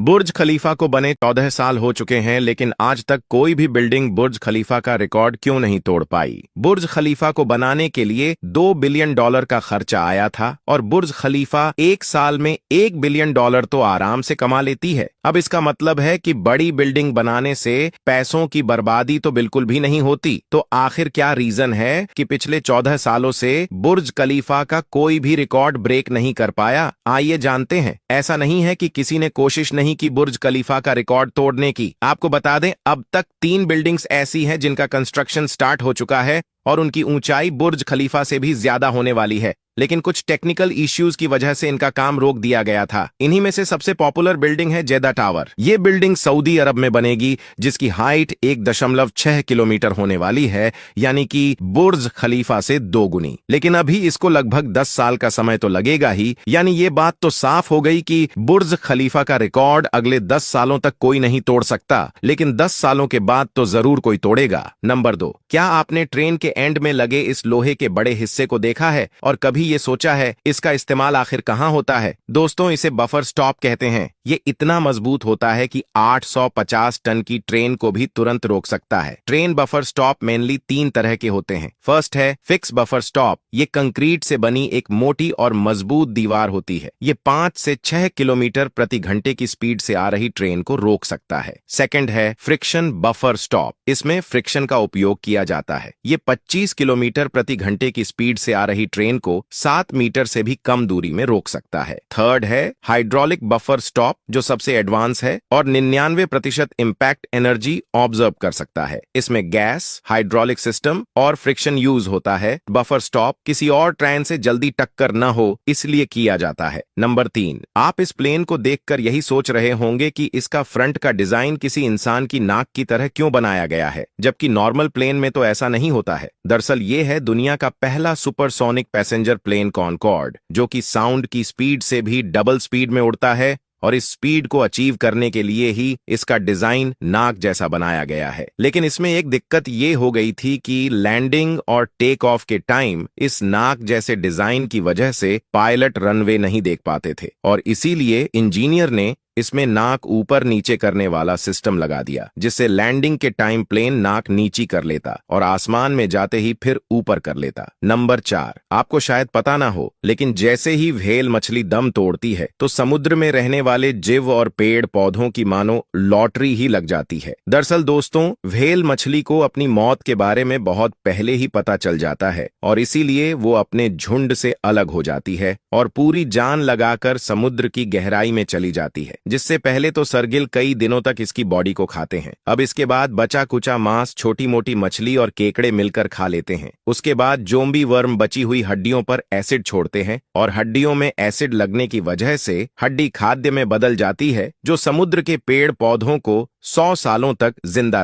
बुर्ज खलीफा को बने 14 साल हो चुके हैं, लेकिन आज तक कोई भी बिल्डिंग बुर्ज खलीफा का रिकॉर्ड क्यों नहीं तोड़ पाई। बुर्ज खलीफा को बनाने के लिए $2 बिलियन का खर्चा आया था और बुर्ज खलीफा एक साल में $1 बिलियन तो आराम से कमा लेती है। अब इसका मतलब है कि बड़ी बिल्डिंग बनाने से पैसों की बर्बादी तो बिल्कुल भी नहीं होती। तो आखिर क्या रीजन है कि पिछले 14 सालों से बुर्ज खलीफा का कोई भी रिकॉर्ड ब्रेक नहीं कर पाया? आइए जानते हैं। ऐसा नहीं है कि किसी ने कोशिश नहीं की बुर्ज खलीफा का रिकॉर्ड तोड़ने की। आपको बता दें, अब तक 3 बिल्डिंग्स ऐसी हैं जिनका कंस्ट्रक्शन स्टार्ट हो चुका है और उनकी ऊंचाई बुर्ज खलीफा से भी ज्यादा होने वाली है, लेकिन कुछ टेक्निकल इश्यूज की वजह से इनका काम रोक दिया गया था। इन्हीं में से सबसे पॉपुलर बिल्डिंग है जेदा टावर। ये बिल्डिंग सऊदी अरब में बनेगी, जिसकी हाइट 1.6 किलोमीटर होने वाली है, यानी कि बुर्ज खलीफा से 2 गुनी। लेकिन अभी इसको लगभग 10 साल का समय तो लगेगा ही, यानी ये बात तो साफ हो गई कि बुर्ज खलीफा का रिकॉर्ड अगले 10 सालों तक कोई नहीं तोड़ सकता, लेकिन 10 सालों के बाद तो जरूर कोई तोड़ेगा। नंबर 2, क्या आपने ट्रेन के एंड में लगे इस लोहे के बड़े हिस्से को देखा है और कभी ये सोचा है इसका इस्तेमाल आखिर कहां होता है? दोस्तों, इसे बफर स्टॉप कहते हैं। ये इतना मजबूत होता है कि 850 टन की ट्रेन को भी तुरंत रोक सकता है। ट्रेन बफर स्टॉप मेनली 3 तरह के होते हैं। फर्स्ट है फिक्स बफर स्टॉप। ये कंक्रीट से बनी एक मोटी और मजबूत दीवार होती है। ये 5 से 6 किलोमीटर प्रति घंटे की स्पीड से आ रही ट्रेन को रोक सकता है। सेकंड है फ्रिक्शन बफर स्टॉप। इसमें फ्रिक्शन का उपयोग किया जाता है। ये 25 किलोमीटर प्रति घंटे की स्पीड से आ रही ट्रेन को 7 मीटर से भी कम दूरी में रोक सकता है। थर्ड है हाइड्रोलिक बफर स्टॉप, जो सबसे एडवांस है और 99% इंपैक्ट एनर्जी ऑब्जर्व कर सकता है। इसमें गैस, हाइड्रोलिक सिस्टम और फ्रिक्शन यूज होता है। बफर स्टॉप किसी और ट्रेन से जल्दी टक्कर न हो इसलिए किया जाता है। नंबर 3, आप इस प्लेन को देखकर यही सोच रहे होंगे कि इसका फ्रंट का डिजाइन किसी इंसान की नाक की तरह क्यों बनाया गया है, जबकि नॉर्मल प्लेन में तो ऐसा नहीं होता है। दरअसल ये है दुनिया का पहला सुपरसोनिक पैसेंजर प्लेन कॉनकॉर्ड, जो कि साउंड की स्पीड से भी डबल स्पीड में उड़ता है और इस स्पीड को अचीव करने के लिए ही इसका डिजाइन नाक जैसा बनाया गया है। लेकिन इसमें एक दिक्कत ये हो गई थी कि लैंडिंग और टेक ऑफ के टाइम इस नाक जैसे डिजाइन की वजह से पायलट रनवे नहीं देख पाते थे और इसीलिए इंजीनियर ने इसमें नाक ऊपर नीचे करने वाला सिस्टम लगा दिया, जिससे लैंडिंग के टाइम प्लेन नाक नीची कर लेता और आसमान में जाते ही फिर ऊपर कर लेता। नंबर 4, आपको शायद पता ना हो, लेकिन जैसे ही व्हेल मछली दम तोड़ती है तो समुद्र में रहने वाले जीव और पेड़ पौधों की मानो लॉटरी ही लग जाती है। दरअसल दोस्तों, व्हेल मछली को अपनी मौत के बारे में बहुत पहले ही पता चल जाता है और इसीलिए वो अपने झुंड से अलग हो जाती है और पूरी जान लगाकर समुद्र की गहराई में चली जाती है, जिससे पहले तो सरगिल कई दिनों तक इसकी बॉडी को खाते हैं। अब इसके बाद बचा कुचा मांस छोटी मोटी मछली और केकड़े मिलकर खा लेते हैं। उसके बाद जोम्बी वर्म बची हुई हड्डियों पर एसिड छोड़ते हैं और हड्डियों में एसिड लगने की वजह से हड्डी खाद्य में बदल जाती है, जो समुद्र के पेड़ पौधों को 100 सालों तक जिंदा